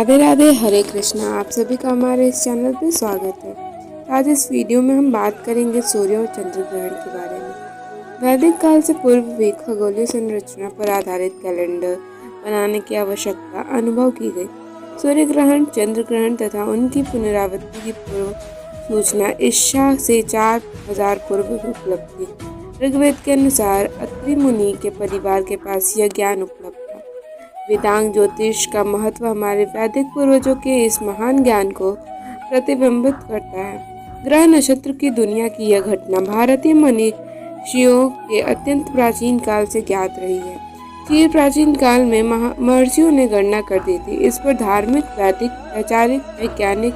राधे राधे, हरे कृष्णा। आप सभी का हमारे इस चैनल पे स्वागत है। आज इस वीडियो में हम बात करेंगे सूर्य और चंद्र ग्रहण के बारे में। वैदिक काल से पूर्व भी खगोलीय संरचना पर आधारित कैलेंडर बनाने की आवश्यकता अनुभव की गई। सूर्य ग्रहण, चंद्र ग्रहण तथा उनकी पुनरावृत्ति की पूर्व सूचना ईसा से 4000 पूर्व उपलब्ध थी। ऋग्वेद के अनुसार अत्रि मुनि के परिवार के पास यह ज्ञान उपलब्ध था। वेदांग ज्योतिष का महत्व हमारे वैदिक पूर्वजों के इस महान ज्ञान को प्रतिबिंबित करता है। ग्रह नक्षत्र की दुनिया की यह घटना भारतीय मनीषियों के अत्यंत प्राचीन काल से ज्ञात रही है। चिर प्राचीन काल में महर्षियों ने गणना कर दी थी। इस पर धार्मिक, वैदिक, वैचारिक, वैज्ञानिक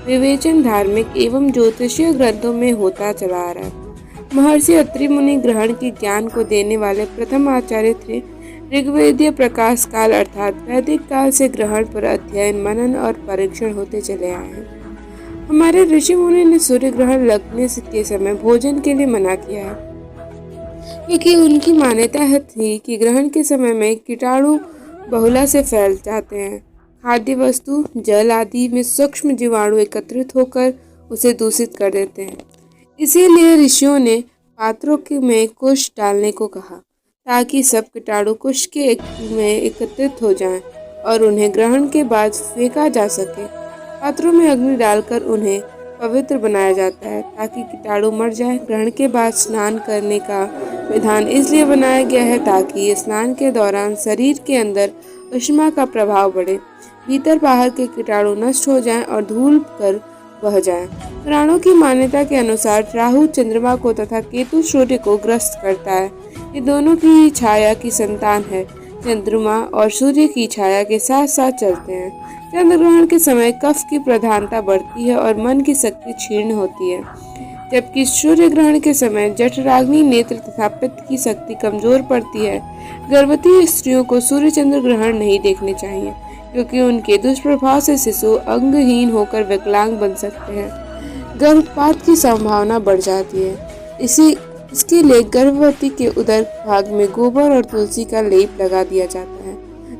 विवेचन धार्मिक एवं ज्योतिषीय ग्रंथों में होता चला आ रहा है। महर्षि अत्रि मुनि ग्रहण के ज्ञान को देने वाले प्रथम आचार्य थे। ऋग्वेदीय प्रकाश काल अर्थात वैदिक काल से ग्रहण पर अध्ययन, मनन और परीक्षण होते चले आए हैं। हमारे ऋषि मुनि ने सूर्य ग्रहण लगने के समय भोजन के लिए मना किया है, क्योंकि उनकी मान्यता थी कि ग्रहण के समय में कीटाणु बहुला से फैल जाते हैं। खाद्य वस्तु, जल आदि में सूक्ष्म जीवाणु एकत्रित होकर उसे दूषित कर देते हैं। इसीलिए ऋषियों ने पात्रों में कुश डालने को कहा, ताकि सब कीटाणु कुश में एकत्रित हो जाएं और उन्हें ग्रहण के बाद फेंका जा सके। पात्रों में अग्नि डालकर उन्हें पवित्र बनाया जाता है, ताकि कीटाणु मर जाएं। ग्रहण के बाद स्नान करने का विधान इसलिए बनाया गया है ताकि स्नान के दौरान शरीर के अंदर ऊष्मा का प्रभाव बढ़े, भीतर बाहर के कीटाणु नष्ट हो जाएं और धूल कर बह जाएं। पुराणों की मान्यता के अनुसार राहु चंद्रमा को तथा केतु सूर्य को ग्रस्त करता है। ये दोनों की छाया की संतान है। चंद्रमा और सूर्य की छाया के साथ साथ चलते हैं। चंद्र ग्रहण के समय कफ की प्रधानता बढ़ती है और मन की शक्ति क्षीण होती है, जबकि सूर्य ग्रहण के समय जठराग्नि, नेत्र तथा पित्त की शक्ति कमजोर पड़ती है। गर्भवती स्त्रियों को सूर्य चंद्र ग्रहण नहीं देखने चाहिए, क्योंकि उनके दुष्प्रभाव से शिशु अंगहीन होकर विकलांग बन सकते हैं। गर्भपात की संभावना बढ़ जाती है। इसके लिए गर्भवती के उदर भाग में गोबर और तुलसी का लेप लगा दिया जाता है,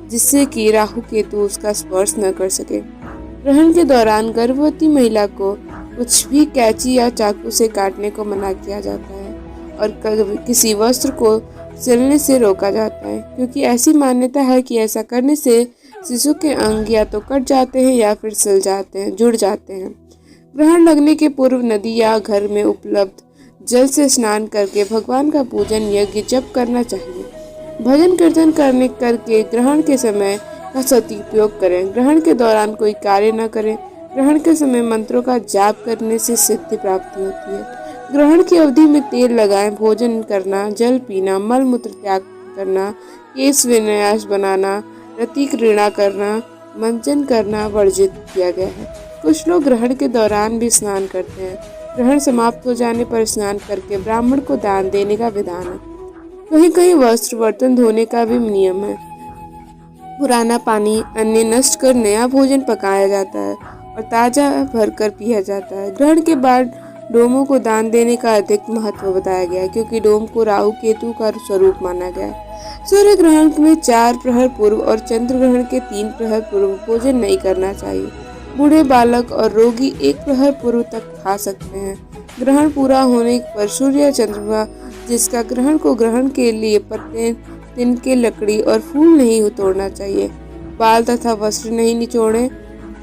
जिससे कि राहु केतु उसका स्पर्श न कर सके। ग्रहण के दौरान गर्भवती महिला को कुछ भी कैंची या चाकू से काटने को मना किया जाता है और किसी वस्त्र को सिलने से रोका जाता है, क्योंकि ऐसी मान्यता है कि ऐसा करने से शिशु के अंग या तो कट जाते हैं या फिर सिल जाते हैं, जुड़ जाते हैं। ग्रहण लगने के पूर्व नदी या घर में उपलब्ध जल से स्नान करके भगवान का पूजन, यज्ञ, जप करना चाहिए। भजन कीर्तन करके ग्रहण के समय का सदुपयोग करें। ग्रहण के दौरान कोई कार्य न करें। ग्रहण के समय मंत्रों का जाप करने से सिद्धि प्राप्ति होती है। ग्रहण की अवधि में तेल लगाएं। भोजन करना, जल पीना, मल मूत्र त्याग करना, केश विन्यास बनाना, रति क्रीड़ा करना, मंजन करना वर्जित किया गया है। कुछ लोग ग्रहण के दौरान भी स्नान करते हैं। ग्रहण समाप्त हो जाने पर स्नान करके ब्राह्मण को दान देने का विधान है। कहीं कहीं वस्त्र, बर्तन धोने का भी नियम है। पुराना पानी, अन्न नष्ट कर नया भोजन पकाया जाता है और ताजा भरकर पिया जाता है। ग्रहण के बाद डोमों को दान देने का अधिक महत्व बताया गया है, क्योंकि डोम को राहु केतु का स्वरूप माना गया है। सूर्य ग्रहण में 4 प्रहर पूर्व और चंद्र ग्रहण के 3 प्रहर पूर्व भोजन नहीं करना चाहिए। बूढ़े, बालक और रोगी 1 प्रहर पूर्व तक खा सकते हैं। ग्रहण पूरा होने पर सूर्य या चंद्रमा जिसका ग्रहण को ग्रहण के लिए पत्ते, तिनके, लकड़ी और फूल नहीं तोड़ना चाहिए। बाल तथा वस्त्र नहीं निचोड़ने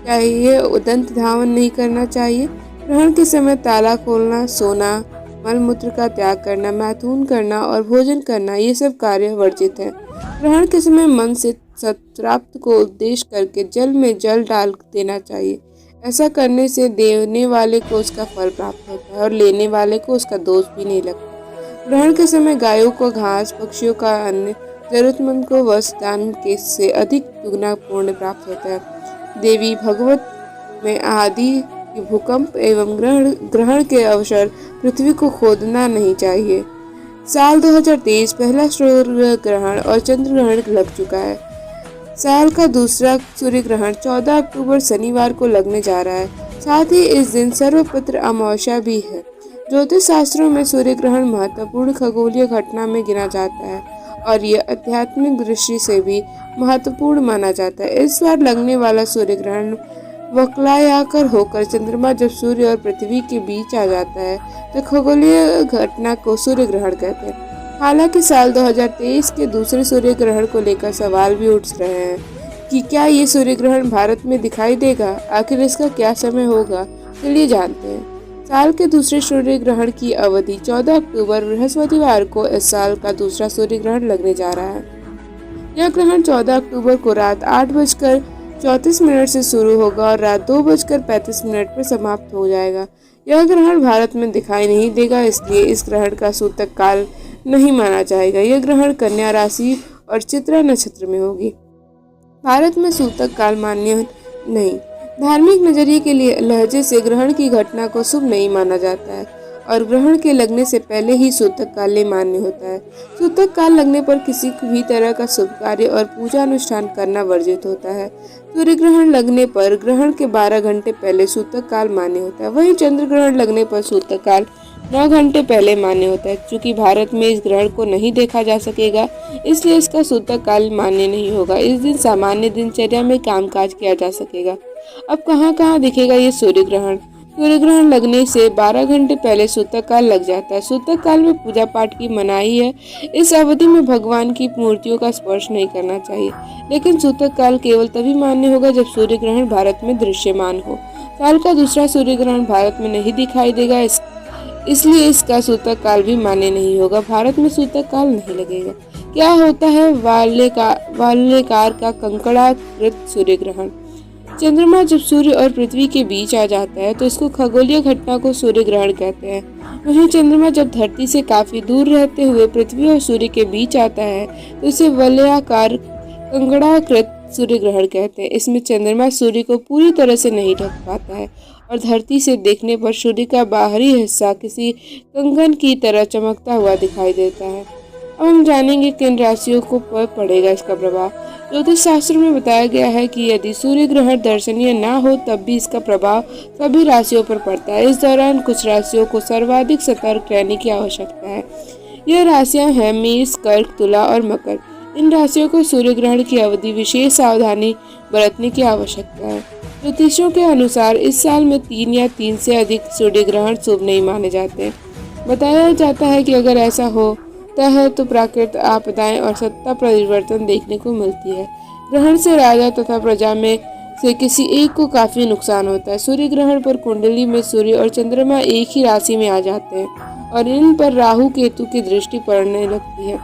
चाहिए। दंत धावन नहीं करना चाहिए। ग्रहण के समय ताला खोलना, सोना, मल मूत्र का त्याग करना, मैथुन करना और भोजन करना, ये सब कार्य वर्जित है। ग्रहण के समय मन से सत्प्राप्त को उद्देश्य करके जल में जल डाल देना चाहिए। ऐसा करने से देने वाले को उसका फल प्राप्त होता है और लेने वाले को उसका दोष भी नहीं लगता। ग्रहण के समय गायों को घास, पक्षियों का अन्न, जरूरतमंद को वस्त्र दान के से अधिक दुगना पुण्य प्राप्त होता है। देवी भागवत में आदि भूकंप एवं ग्रहण के अवसर पृथ्वी को खोदना नहीं चाहिए। साल 2023 पहला सूर्य ग्रहण और चंद्र ग्रहण लग चुका है। साल का दूसरा सूर्य ग्रहण 14 अक्टूबर शनिवार को लगने जा रहा है। साथ ही इस दिन सर्वपित्र अमावस्या भी है। ज्योतिष शास्त्रों में सूर्य ग्रहण महत्वपूर्ण खगोलीय घटना में गिना जाता है और यह आध्यात्मिक दृष्टि से भी महत्वपूर्ण माना जाता है। इस बार लगने वाला सूर्य ग्रहण वक्रायाकर होकर चंद्रमा जब सूर्य और पृथ्वी के बीच आ जाता है तो खगोलीय घटना को सूर्य ग्रहण कहते हैं। हालांकि साल 2023 के दूसरे सूर्य ग्रहण को लेकर सवाल भी उठ रहे हैं कि क्या ये सूर्य ग्रहण भारत में दिखाई देगा, आखिर इसका क्या समय होगा, चलिए जानते हैं। साल के दूसरे सूर्य ग्रहण की अवधि 14 अक्टूबर बृहस्पतिवार को इस साल का दूसरा सूर्य ग्रहण लगने जा रहा है। यह ग्रहण 14 अक्टूबर को रात 8:34 से शुरू होगा और रात 2:35 पर समाप्त हो जाएगा। यह ग्रहण भारत में दिखाई नहीं देगा, इसलिए इस ग्रहण का सूतक काल नहीं माना जाएगा। यह ग्रहण कन्या राशि और चित्रा नक्षत्र में होगी। भारत में सूतक काल मान्य नहीं। धार्मिक नजरिए के लिए लहजे से ग्रहण की घटना को शुभ नहीं माना जाता है और ग्रहण के लगने से पहले ही सूतक काल मान्य होता है। सूतक काल लगने पर किसी भी तरह का शुभ कार्य और पूजा अनुष्ठान करना वर्जित होता है। सूर्य ग्रहण लगने पर ग्रहण के 12 घंटे पहले सूतक काल मान्य होता है। वहीं चंद्र ग्रहण लगने पर सूतक काल 9 घंटे पहले मान्य होता है। चूंकि भारत में इस ग्रहण को नहीं देखा जा सकेगा, इसलिए इसका सूतक काल मान्य नहीं होगा। इस दिन सामान्य दिनचर्या में कामकाज किया जा सकेगा। अब कहाँ दिखेगा ये सूर्य ग्रहण? सूर्य ग्रहण लगने से 12 घंटे पहले सूतक काल लग जाता है। सूतक काल में पूजा पाठ की मनाही है। इस अवधि में भगवान की मूर्तियों का स्पर्श नहीं करना चाहिए। लेकिन सूतक काल केवल तभी मान्य होगा जब सूर्य ग्रहण भारत में दृश्यमान हो। साल का दूसरा सूर्य ग्रहण भारत में नहीं दिखाई देगा, इसलिए इसका सूतक काल भी मान्य नहीं होगा। भारत में सूतक काल नहीं लगेगा। क्या होता है वाल्यकार का कंकड़ाकृत सूर्य ग्रहण? चंद्रमा जब सूर्य और पृथ्वी के बीच आ जाता है तो इसको खगोलीय घटना को सूर्य ग्रहण कहते हैं। वहीं चंद्रमा जब धरती से काफी दूर रहते हुए पृथ्वी और सूर्य के बीच आता है तो इसे वलयाकार कंकड़ाकृत सूर्य ग्रहण कहते हैं। इसमें चंद्रमा सूर्य को पूरी तरह से नहीं ढक पाता है और धरती से देखने पर सूर्य का बाहरी हिस्सा किसी कंगन की तरह चमकता हुआ दिखाई देता है। अब हम जानेंगे किन राशियों को पड़ेगा इसका प्रभाव। ज्योतिष शास्त्र में बताया गया है कि यदि सूर्य ग्रहण दर्शनीय ना हो तब भी इसका प्रभाव सभी राशियों पर पड़ता है। इस दौरान कुछ राशियों को सर्वाधिक सतर्क रहने की आवश्यकता है। यह राशियां हैं मेष, कर्क, तुला और मकर। इन राशियों को सूर्य ग्रहण की अवधि विशेष सावधानी बरतने की आवश्यकता है। ज्योतिषियों के अनुसार इस साल में 3 या 3 से अधिक सूर्य ग्रहण शुभ नहीं माने जाते। बताया जाता है कि अगर ऐसा होता है तो प्राकृतिक आपदाएं और सत्ता परिवर्तन देखने को मिलती है। ग्रहण से राजा तथा प्रजा में से किसी एक को काफी नुकसान होता है। सूर्य ग्रहण पर कुंडली में सूर्य और चंद्रमा एक ही राशि में आ जाते हैं और इन पर राहु केतु की दृष्टि पड़ने लगती है।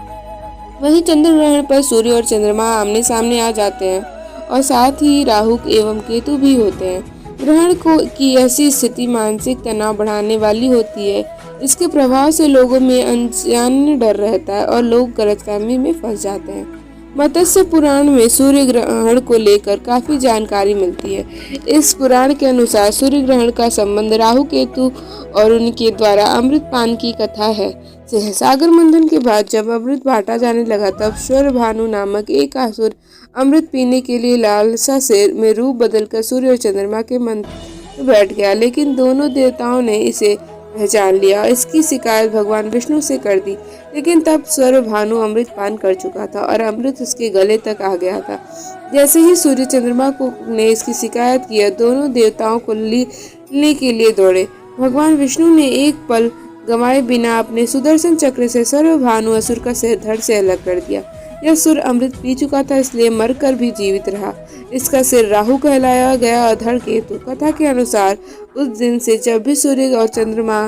वहीं चंद्र ग्रहण पर सूर्य और चंद्रमा आमने सामने आ जाते हैं और साथ ही राहु एवं केतु भी होते हैं। ग्रहण की ऐसी स्थिति मानसिक तनाव बढ़ाने वाली होती है। इसके प्रभाव से लोगों में अनजान डर रहता है और लोग गलतफहमी में फंस जाते हैं। मत्स्य पुराण में सूर्य ग्रहण को लेकर काफी जानकारी मिलती है। इस पुराण के अनुसार सूर्य ग्रहण का संबंध राहु केतु और उनके द्वारा अमृत पान की कथा है से है। सागर मंथन के बाद जब अमृत बांटा जाने लगा तब स्वरभानु नामक एक असुर अमृत पीने के लिए लालसा से में रूप बदलकर सूर्य और चंद्रमा के मन में बैठ गया, लेकिन दोनों देवताओं ने इसे पहचान लिया। इसकी शिकायत भगवान विष्णु से कर दी, लेकिन तब स्वरभानु अमृत पान कर चुका था और अमृत उसके गले तक आ गया था। जैसे ही सूर्य चंद्रमा को ने इसकी शिकायत किया, दोनों देवताओं को लेने के लिए दौड़े। भगवान विष्णु ने एक पल गंवाए बिना अपने सुदर्शन चक्र से स्वरभानु असुर का सिर धड़ से अलग कर दिया। यह असुर अमृत पी चुका था, इसलिए मरकर भी जीवित रहा। इसका सिर राहु कहलाया गया और धड़ केतु। कथा के अनुसार उस दिन से जब भी सूर्य और चंद्रमा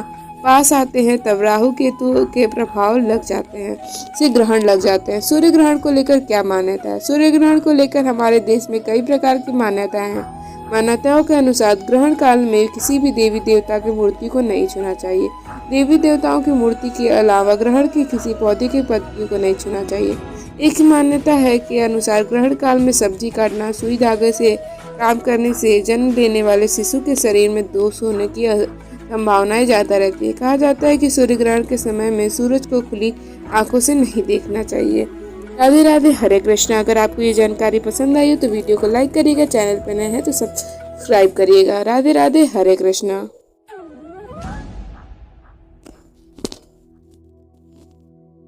पास आते हैं तब राहु केतु के प्रभाव लग जाते हैं, से ग्रहण लग जाते हैं। सूर्य ग्रहण को लेकर क्या मान्यता है? सूर्य ग्रहण को लेकर हमारे देश में कई प्रकार की मान्यताएं हैं। मान्यताओं के अनुसार ग्रहण काल में किसी भी देवी देवता की मूर्ति को नहीं छूना चाहिए। देवी देवताओं की मूर्ति के अलावा ग्रहण के किसी पौधे की पत्तियों को नहीं छूना चाहिए। एक मान्यता है के अनुसार ग्रहण काल में सब्जी काटना, सुई धागे से काम करने से जन्म लेने वाले शिशु के शरीर में दोष होने की संभावनाएं ज्यादा रहती है। कहा जाता है कि सूर्य ग्रहण के समय में सूरज को खुली आंखों से नहीं देखना चाहिए। राधे राधे, हरे कृष्णा। अगर आपको ये जानकारी पसंद आई हो तो वीडियो को लाइक करिएगा, चैनल पर नए हैं तो सब्सक्राइब करिएगा। राधे राधे, हरे कृष्णा।